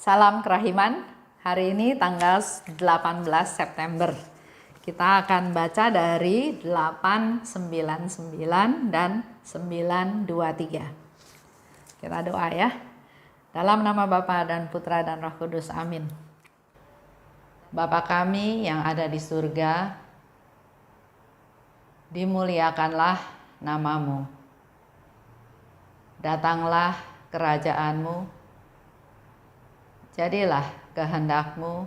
Salam kerahiman, hari ini tanggal 18 September. Kita akan baca dari 899 dan 923. Kita doa ya. Dalam nama Bapa dan Putra dan Roh Kudus, amin. Bapa kami yang ada di surga, dimuliakanlah namamu. Datanglah kerajaanmu. Jadilah kehendakmu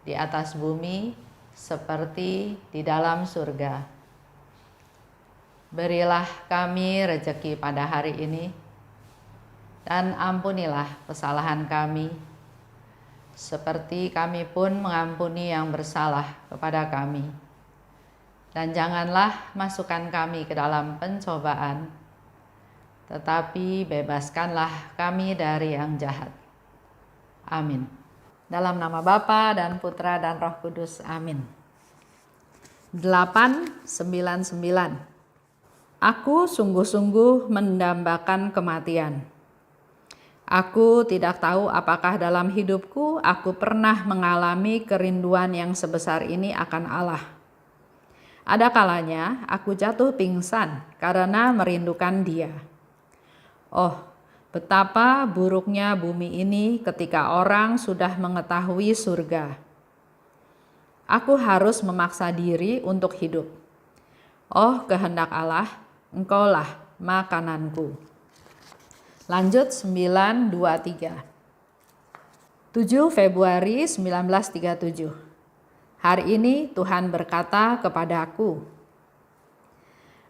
di atas bumi seperti di dalam surga. Berilah kami rejeki pada hari ini, dan ampunilah kesalahan kami, seperti kami pun mengampuni yang bersalah kepada kami. Dan janganlah masukkan kami ke dalam pencobaan, tetapi bebaskanlah kami dari yang jahat. Amin. Dalam nama Bapa dan Putra dan Roh Kudus, amin. 899. Aku sungguh-sungguh mendambakan kematian. Aku tidak tahu apakah dalam hidupku aku pernah mengalami kerinduan yang sebesar ini akan Allah. Ada kalanya aku jatuh pingsan karena merindukan Dia. Oh, betapa buruknya bumi ini ketika orang sudah mengetahui surga. Aku harus memaksa diri untuk hidup. Oh, kehendak Allah, Engkaulah makananku. Lanjut 923. 7 Februari 1937. Hari ini Tuhan berkata kepadaku,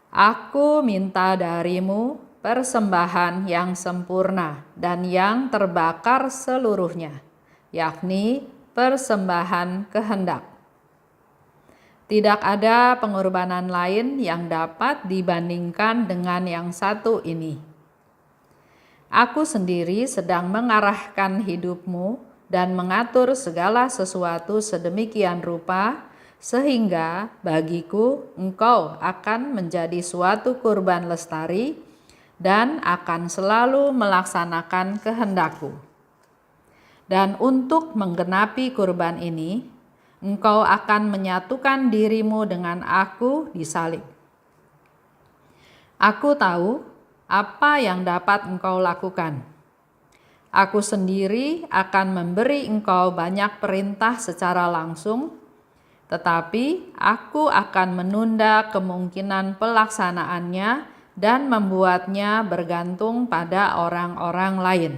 aku minta darimu persembahan yang sempurna dan yang terbakar seluruhnya, yakni persembahan kehendak. Tidak ada pengorbanan lain yang dapat dibandingkan dengan yang satu ini. Aku sendiri sedang mengarahkan hidupmu dan mengatur segala sesuatu sedemikian rupa, sehingga bagiku engkau akan menjadi suatu kurban lestari dan akan selalu melaksanakan kehendakku. Dan untuk menggenapi kurban ini, engkau akan menyatukan dirimu dengan aku di salib. Aku tahu apa yang dapat engkau lakukan. Aku sendiri akan memberi engkau banyak perintah secara langsung, tetapi aku akan menunda kemungkinan pelaksanaannya dan membuatnya bergantung pada orang-orang lain.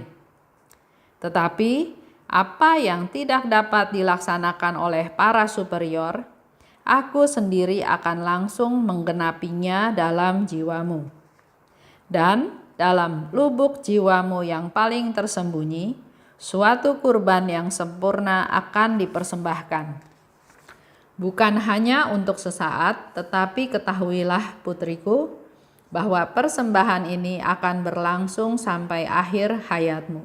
Tetapi apa yang tidak dapat dilaksanakan oleh para superior, aku sendiri akan langsung menggenapinya dalam jiwamu. Dan dalam lubuk jiwamu yang paling tersembunyi, suatu kurban yang sempurna akan dipersembahkan. Bukan hanya untuk sesaat, tetapi ketahuilah putriku, bahwa persembahan ini akan berlangsung sampai akhir hayatmu.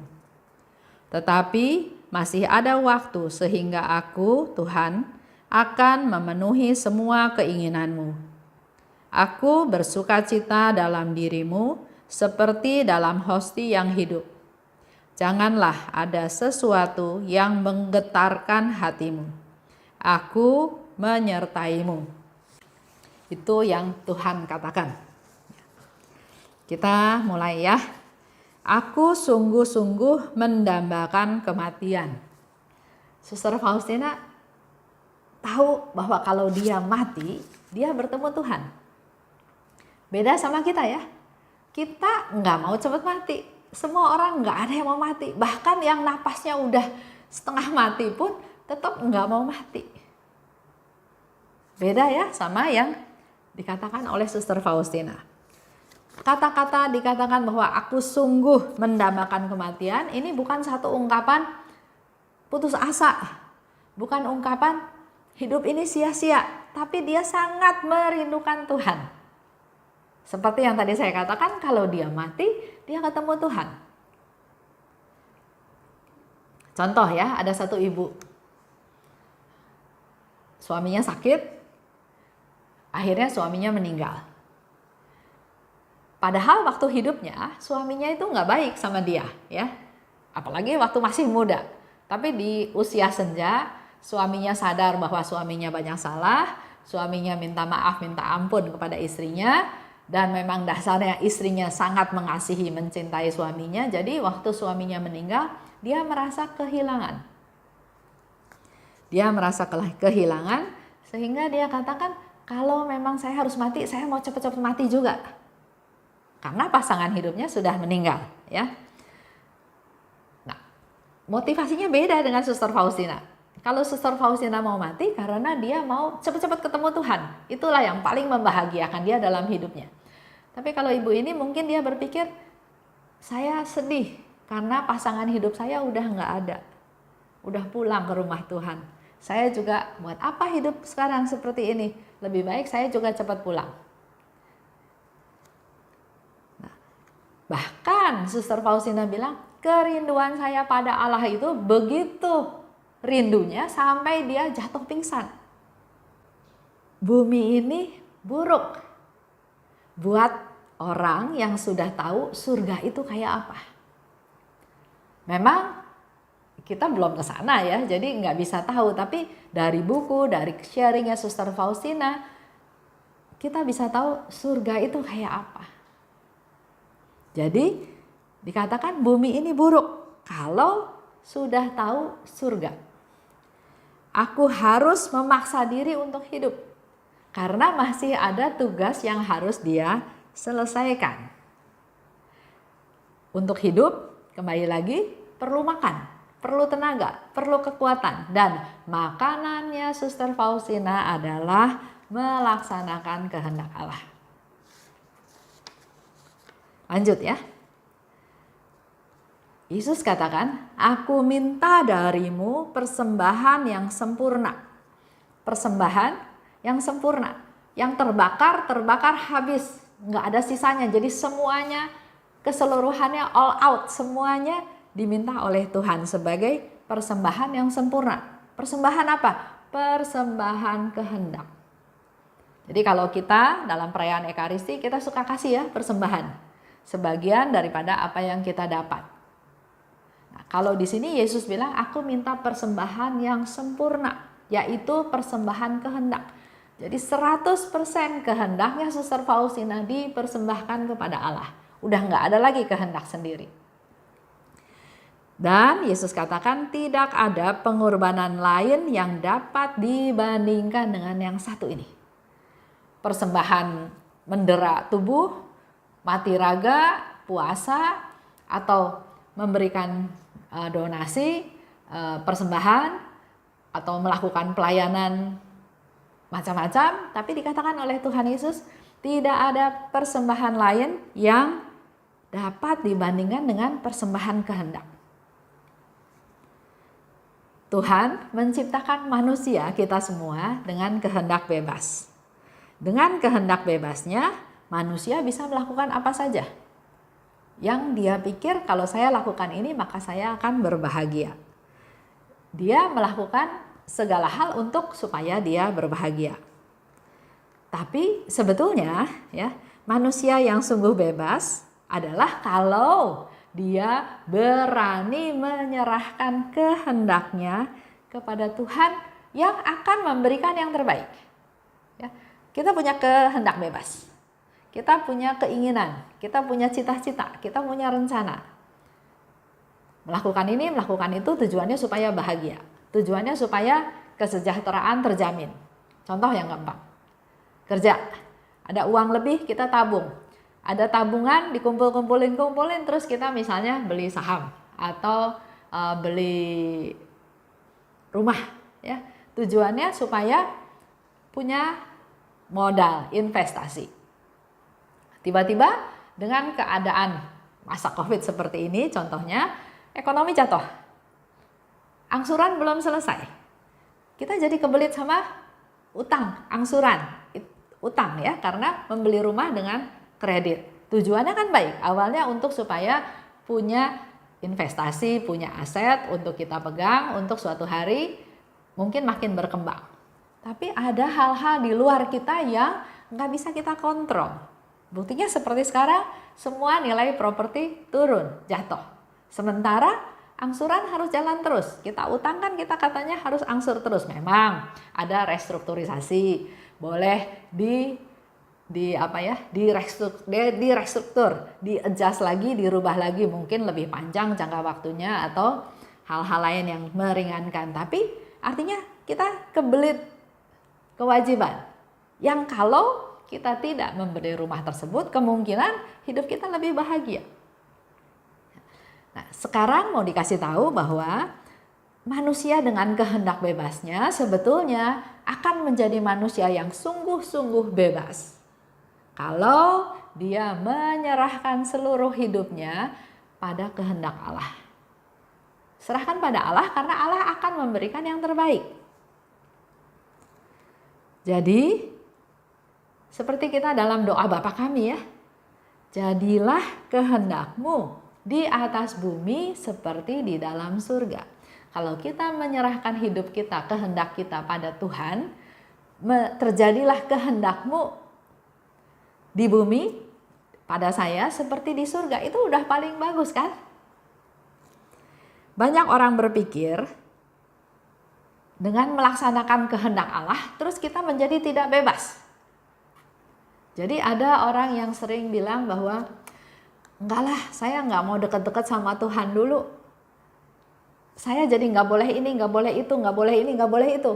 Tetapi masih ada waktu sehingga aku, Tuhan, akan memenuhi semua keinginanmu. Aku bersukacita dalam dirimu seperti dalam hosti yang hidup. Janganlah ada sesuatu yang menggetarkan hatimu. Aku menyertaimu. Itu yang Tuhan katakan. Kita mulai ya. Aku sungguh-sungguh mendambakan kematian. Suster Faustina tahu bahwa kalau dia mati, dia bertemu Tuhan. Beda sama kita ya. Kita nggak mau cepat mati. Semua orang nggak ada yang mau mati. Bahkan yang napasnya udah setengah mati pun tetap nggak mau mati. Beda ya sama yang dikatakan oleh Suster Faustina. Kata-kata dikatakan bahwa aku sungguh mendambakan kematian, ini bukan satu ungkapan putus asa, bukan ungkapan hidup ini sia-sia, tapi dia sangat merindukan Tuhan. Seperti yang tadi saya katakan, kalau dia mati, dia ketemu Tuhan. Contoh ya, ada satu ibu, suaminya sakit, akhirnya suaminya meninggal. Padahal waktu hidupnya suaminya itu nggak baik sama dia, ya. apalagi waktu masih muda. Tapi di usia senja, suaminya sadar bahwa suaminya banyak salah, suaminya minta maaf, minta ampun kepada istrinya, dan memang dasarnya istrinya sangat mengasihi, mencintai suaminya. Jadi waktu suaminya meninggal, dia merasa kehilangan. Dia merasa kehilangan, sehingga dia katakan, kalau memang saya harus mati, saya mau cepat-cepat mati juga. Karena pasangan hidupnya sudah meninggal, ya. Nah, motivasinya beda dengan Suster Faustina. Kalau Suster Faustina mau mati karena dia mau cepat-cepat ketemu Tuhan. Itulah yang paling membahagiakan dia dalam hidupnya. Tapi kalau ibu ini mungkin dia berpikir, saya sedih karena pasangan hidup saya udah nggak ada. Udah pulang ke rumah Tuhan. Saya juga buat apa hidup sekarang seperti ini? Lebih baik saya juga cepat pulang. Nah, bahkan Suster Faustina bilang, kerinduan saya pada Allah itu begitu rindunya sampai dia jatuh pingsan. Bumi ini buruk buat orang yang sudah tahu surga itu kayak apa. Memang kita belum ke sana ya, jadi nggak bisa tahu. Tapi dari buku, dari sharingnya Suster Faustina, kita bisa tahu surga itu kayak apa. Jadi dikatakan bumi ini buruk kalau sudah tahu surga. Aku harus memaksa diri untuk hidup karena masih ada tugas yang harus dia selesaikan. Untuk hidup, kembali lagi, perlu makan. Perlu tenaga, perlu kekuatan, dan makanannya Suster Faustina adalah melaksanakan kehendak Allah. Lanjut ya. Yesus katakan, aku minta darimu persembahan yang sempurna. Persembahan yang sempurna, yang terbakar habis, nggak ada sisanya. Jadi semuanya, keseluruhannya all out, semuanya diminta oleh Tuhan sebagai persembahan yang sempurna. Persembahan apa? Persembahan kehendak. Jadi kalau kita dalam perayaan Ekaristi, kita suka kasih ya persembahan. Sebagian daripada apa yang kita dapat. Nah, kalau di sini Yesus bilang, aku minta persembahan yang sempurna, yaitu persembahan kehendak. Jadi 100% kehendaknya Suster Faustina dipersembahkan kepada Allah. Udah nggak ada lagi kehendak sendiri. Dan Yesus katakan tidak ada pengorbanan lain yang dapat dibandingkan dengan yang satu ini. Persembahan mendera tubuh, mati raga, puasa, atau memberikan donasi, persembahan, atau melakukan pelayanan macam-macam. Tapi dikatakan oleh Tuhan Yesus tidak ada persembahan lain yang dapat dibandingkan dengan persembahan kehendak. Tuhan menciptakan manusia kita semua dengan kehendak bebas. Dengan kehendak bebasnya, manusia bisa melakukan apa saja. Yang dia pikir kalau saya lakukan ini maka saya akan berbahagia. Dia melakukan segala hal untuk supaya dia berbahagia. Tapi sebetulnya ya, manusia yang sungguh bebas adalah kalau dia berani menyerahkan kehendaknya kepada Tuhan yang akan memberikan yang terbaik. Ya, kita punya kehendak bebas, kita punya keinginan, kita punya cita-cita, kita punya rencana. Melakukan ini, melakukan itu tujuannya supaya bahagia. Tujuannya supaya kesejahteraan terjamin. Contoh yang gampang. Kerja, ada uang lebih kita tabung. Ada tabungan dikumpulin terus kita misalnya beli saham atau beli rumah ya. Tujuannya supaya punya modal investasi. Tiba-tiba dengan keadaan masa Covid seperti ini contohnya, ekonomi jatuh. Angsuran belum selesai. Kita jadi kebelit sama utang, angsuran, utang ya, karena membeli rumah dengan kredit. Tujuannya kan baik, awalnya untuk supaya punya investasi, punya aset untuk kita pegang untuk suatu hari mungkin makin berkembang. Tapi ada hal-hal di luar kita yang nggak bisa kita kontrol. Buktinya seperti sekarang semua nilai properti turun, jatuh. Sementara angsuran harus jalan terus. Kita utang kan kita katanya harus angsur terus. Memang ada restrukturisasi, boleh restruktur, di adjust lagi, dirubah lagi, mungkin lebih panjang jangka waktunya atau hal-hal lain yang meringankan. Tapi artinya kita kebelit kewajiban yang kalau kita tidak memberi rumah tersebut, kemungkinan hidup kita lebih bahagia. Nah, sekarang mau dikasih tahu bahwa manusia dengan kehendak bebasnya sebetulnya akan menjadi manusia yang sungguh-sungguh bebas kalau dia menyerahkan seluruh hidupnya pada kehendak Allah. Serahkan pada Allah karena Allah akan memberikan yang terbaik. Jadi, seperti kita dalam doa Bapa kami ya, jadilah kehendakmu di atas bumi seperti di dalam surga. Kalau kita menyerahkan hidup kita, kehendak kita pada Tuhan, terjadilah kehendakmu di bumi pada saya seperti di surga. Itu udah paling bagus kan? Banyak orang berpikir dengan melaksanakan kehendak Allah, terus kita menjadi tidak bebas. Jadi ada orang yang sering bilang bahwa enggak lah, saya nggak mau deket-deket sama Tuhan dulu. Saya jadi nggak boleh ini, nggak boleh itu, nggak boleh ini, nggak boleh itu.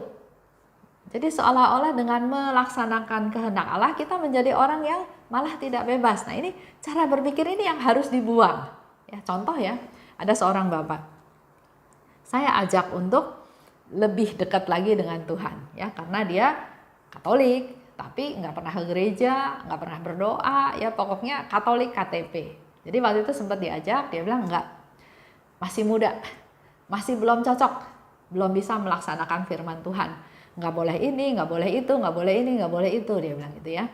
Jadi seolah-olah dengan melaksanakan kehendak Allah, kita menjadi orang yang malah tidak bebas. Nah ini cara berpikir ini yang harus dibuang. Ya, contoh ya, ada seorang bapak. Saya ajak untuk lebih dekat lagi dengan Tuhan. Ya, karena dia Katolik, tapi nggak pernah ke gereja, nggak pernah berdoa, ya pokoknya Katolik KTP. Jadi waktu itu sempat diajak, dia bilang enggak, masih muda, masih belum cocok, belum bisa melaksanakan firman Tuhan. Nggak boleh ini, nggak boleh itu, nggak boleh ini, nggak boleh itu, dia bilang gitu ya.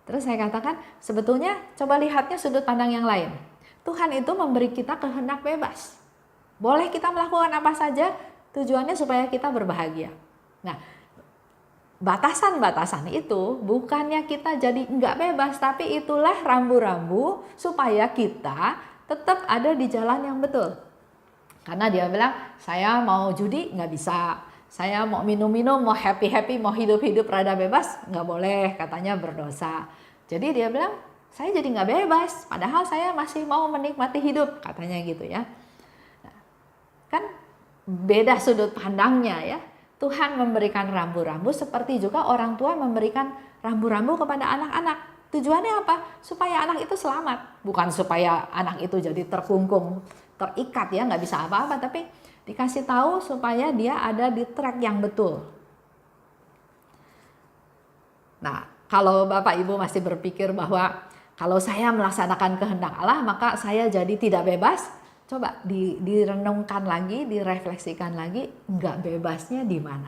Terus saya katakan, sebetulnya coba lihatnya sudut pandang yang lain. Tuhan itu memberi kita kehendak bebas. Boleh kita melakukan apa saja, tujuannya supaya kita berbahagia. Nah, batasan-batasan itu bukannya kita jadi nggak bebas, tapi itulah rambu-rambu supaya kita tetap ada di jalan yang betul. Karena dia bilang, saya mau judi nggak bisa, saya mau minum-minum, mau happy-happy, mau hidup-hidup rada bebas, nggak boleh, katanya berdosa. Jadi dia bilang, saya jadi nggak bebas, padahal saya masih mau menikmati hidup, katanya gitu ya. Nah, kan beda sudut pandangnya ya. Tuhan memberikan rambu-rambu seperti juga orang tua memberikan rambu-rambu kepada anak-anak. Tujuannya apa? Supaya anak itu selamat. Bukan supaya anak itu jadi terkungkung, terikat ya, nggak bisa apa-apa. Tapi dikasih tahu supaya dia ada di track yang betul. Nah, kalau Bapak Ibu masih berpikir bahwa kalau saya melaksanakan kehendak Allah, maka saya jadi tidak bebas. Coba direnungkan lagi, direfleksikan lagi, enggak bebasnya di mana?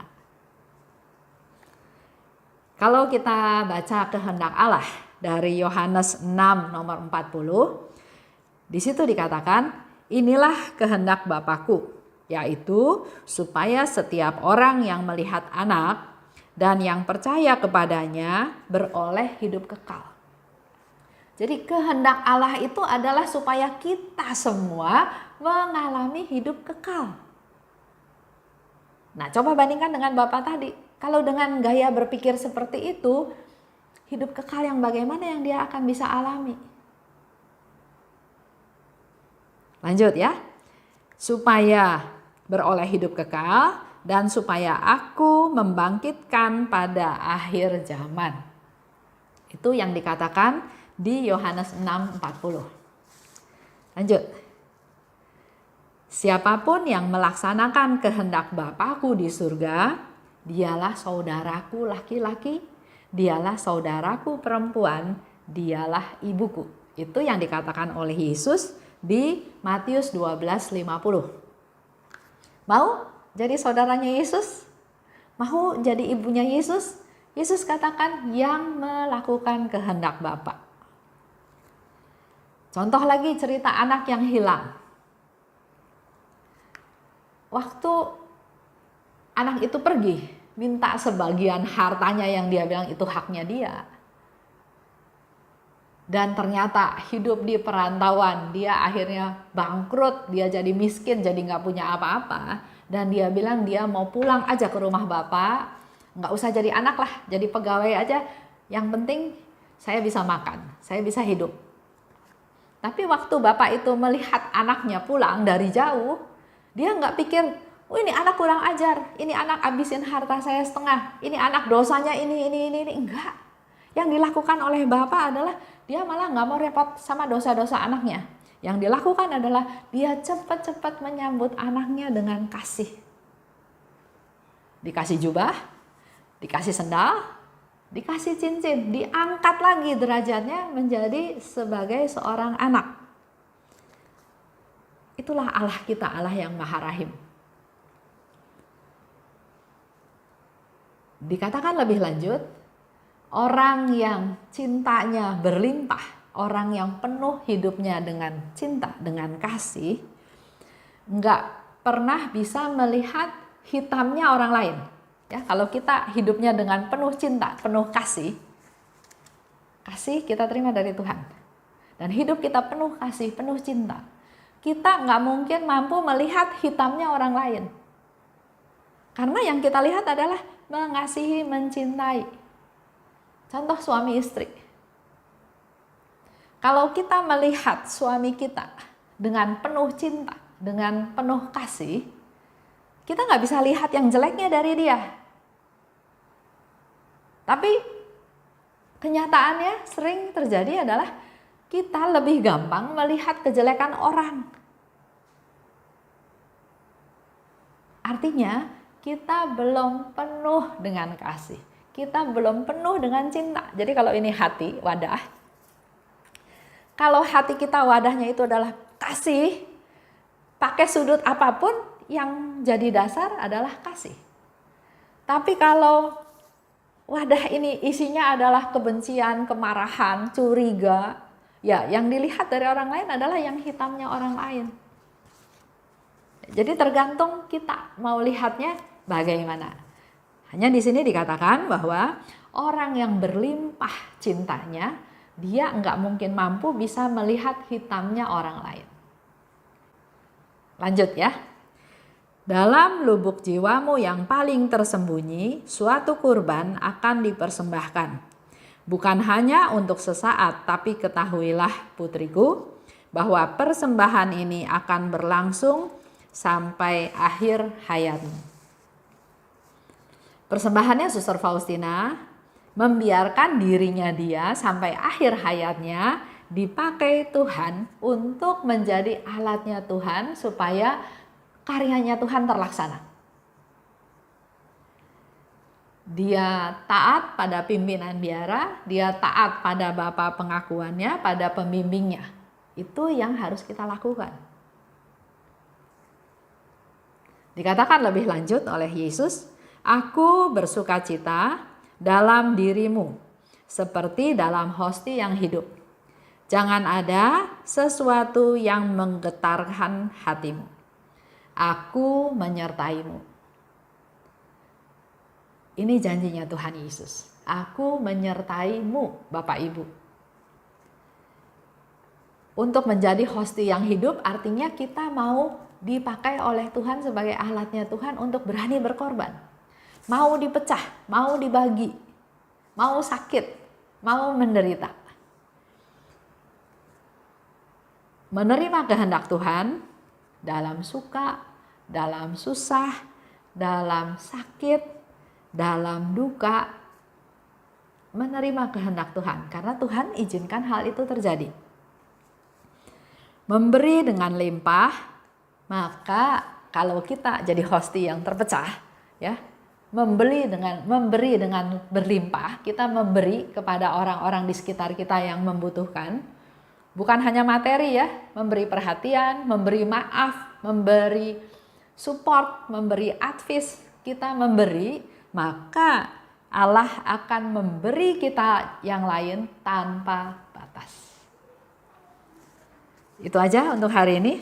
Kalau kita baca kehendak Allah dari Yohanes 6 nomor 40, di situ dikatakan, inilah kehendak Bapakku, yaitu supaya setiap orang yang melihat Anak dan yang percaya kepadanya beroleh hidup kekal. Jadi kehendak Allah itu adalah supaya kita semua mengalami hidup kekal. Nah, coba bandingkan dengan Bapak tadi. Kalau dengan gaya berpikir seperti itu, hidup kekal yang bagaimana yang dia akan bisa alami? Lanjut ya. Supaya beroleh hidup kekal dan supaya aku membangkitkan pada akhir zaman. Itu yang dikatakan di Yohanes 6:40. Lanjut. Siapapun yang melaksanakan kehendak Bapakku di surga, dialah saudaraku laki-laki, dialah saudaraku perempuan, dialah ibuku. Itu yang dikatakan oleh Yesus di Matius 12:50. Mau jadi saudaranya Yesus? Mau jadi ibunya Yesus? Yesus katakan yang melakukan kehendak Bapa. Contoh lagi cerita anak yang hilang. Waktu anak itu pergi, minta sebagian hartanya yang dia bilang itu haknya dia. Dan ternyata hidup di perantauan, dia akhirnya bangkrut, dia jadi miskin, jadi nggak punya apa-apa. Dan dia bilang dia mau pulang aja ke rumah bapak, nggak usah jadi anak lah, jadi pegawai aja. Yang penting saya bisa makan, saya bisa hidup. Tapi waktu bapak itu melihat anaknya pulang dari jauh, dia nggak pikir, oh ini anak kurang ajar, ini anak abisin harta saya setengah, ini anak dosanya ini. Enggak. Yang dilakukan oleh bapak adalah dia malah nggak mau repot sama dosa-dosa anaknya. Yang dilakukan adalah dia cepat-cepat menyambut anaknya dengan kasih. Dikasih jubah, dikasih sendal, dikasih cincin, diangkat lagi derajatnya menjadi sebagai seorang anak. Itulah Allah kita, Allah yang Maha Rahim. Dikatakan lebih lanjut, orang yang cintanya berlimpah, orang yang penuh hidupnya dengan cinta, dengan kasih, nggak pernah bisa melihat hitamnya orang lain. Ya, kalau kita hidupnya dengan penuh cinta, penuh kasih, kasih kita terima dari Tuhan. Dan hidup kita penuh kasih, penuh cinta. Kita nggak mungkin mampu melihat hitamnya orang lain. Karena yang kita lihat adalah mengasihi, mencintai. Contoh suami istri. Kalau kita melihat suami kita dengan penuh cinta, dengan penuh kasih, kita nggak bisa lihat yang jeleknya dari dia. Tapi kenyataannya sering terjadi adalah kita lebih gampang melihat kejelekan orang. Artinya kita belum penuh dengan kasih. Kita belum penuh dengan cinta. Jadi kalau ini hati, wadah. Kalau hati kita wadahnya itu adalah kasih, pakai sudut apapun yang jadi dasar adalah kasih. Tapi kalau wadah ini isinya adalah kebencian, kemarahan, curiga, ya yang dilihat dari orang lain adalah yang hitamnya orang lain. Jadi tergantung kita mau lihatnya bagaimana. Hanya di sini dikatakan bahwa orang yang berlimpah cintanya, dia nggak mungkin mampu bisa melihat hitamnya orang lain. Lanjut ya. Dalam lubuk jiwamu yang paling tersembunyi, suatu kurban akan dipersembahkan. Bukan hanya untuk sesaat, tapi ketahuilah putriku, bahwa persembahan ini akan berlangsung sampai akhir hayatmu. Persembahannya Suster Faustina membiarkan dirinya dia sampai akhir hayatnya dipakai Tuhan untuk menjadi alatnya Tuhan supaya karyanya Tuhan terlaksana. Dia taat pada pimpinan biara, dia taat pada bapa pengakuannya, pada pembimbingnya. Itu yang harus kita lakukan. Dikatakan lebih lanjut oleh Yesus, aku bersukacita dalam dirimu, seperti dalam hosti yang hidup. Jangan ada sesuatu yang menggetarkan hatimu. Aku menyertaimu. Ini janjinya Tuhan Yesus. Aku menyertaimu, Bapak Ibu. Untuk menjadi hosti yang hidup artinya kita mau dipakai oleh Tuhan sebagai alatnya Tuhan untuk berani berkorban. Mau dipecah, mau dibagi, mau sakit, mau menderita. Menerima kehendak Tuhan dalam suka, dalam susah, dalam sakit, dalam duka. Menerima kehendak Tuhan karena Tuhan izinkan hal itu terjadi. Memberi dengan limpah, maka kalau kita jadi hosti yang terpecah, ya, memberi dengan berlimpah, kita memberi kepada orang-orang di sekitar kita yang membutuhkan, bukan hanya materi ya, memberi perhatian, memberi maaf, memberi support, memberi advice, kita memberi, maka Allah akan memberi kita yang lain tanpa batas. Itu aja untuk hari ini.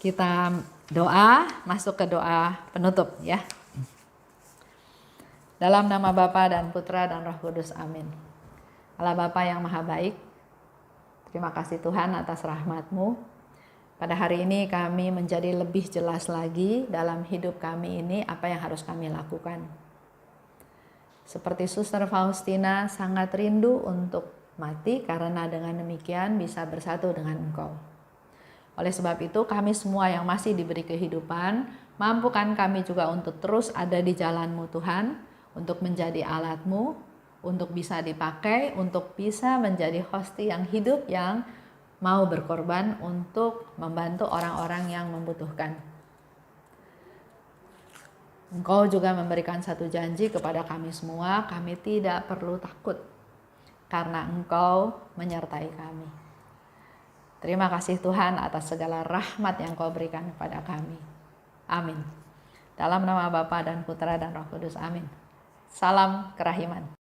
Kita doa, masuk ke doa penutup ya. Dalam nama Bapa dan Putra dan Roh Kudus, amin. Allah Bapa yang Maha Baik, terima kasih Tuhan atas rahmat-Mu. Pada hari ini kami menjadi lebih jelas lagi dalam hidup kami ini apa yang harus kami lakukan. Seperti Suster Faustina sangat rindu untuk mati karena dengan demikian bisa bersatu dengan Engkau. Oleh sebab itu kami semua yang masih diberi kehidupan, mampukan kami juga untuk terus ada di jalan-Mu Tuhan, untuk menjadi alat-Mu, untuk bisa dipakai, untuk bisa menjadi hosti yang hidup yang mau berkorban untuk membantu orang-orang yang membutuhkan. Engkau juga memberikan satu janji kepada kami semua, kami tidak perlu takut karena Engkau menyertai kami. Terima kasih Tuhan atas segala rahmat yang Kau berikan kepada kami. Amin. Dalam nama Bapa dan Putra dan Roh Kudus. Amin. Salam kerahiman.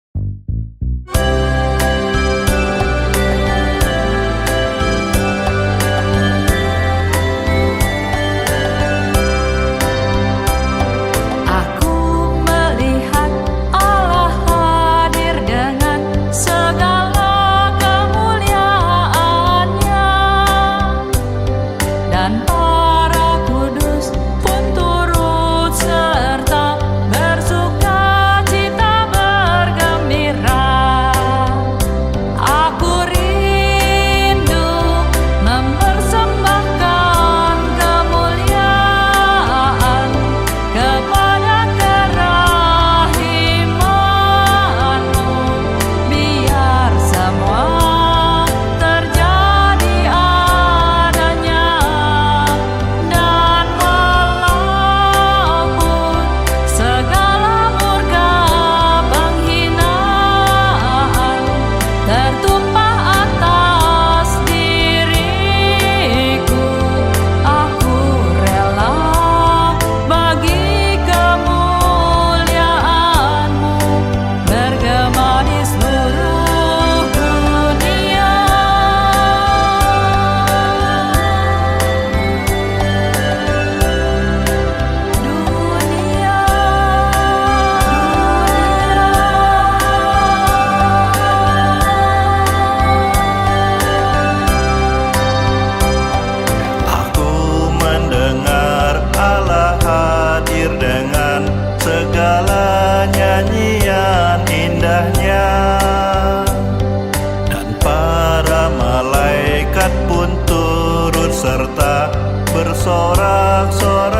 serta bersorak-sorak.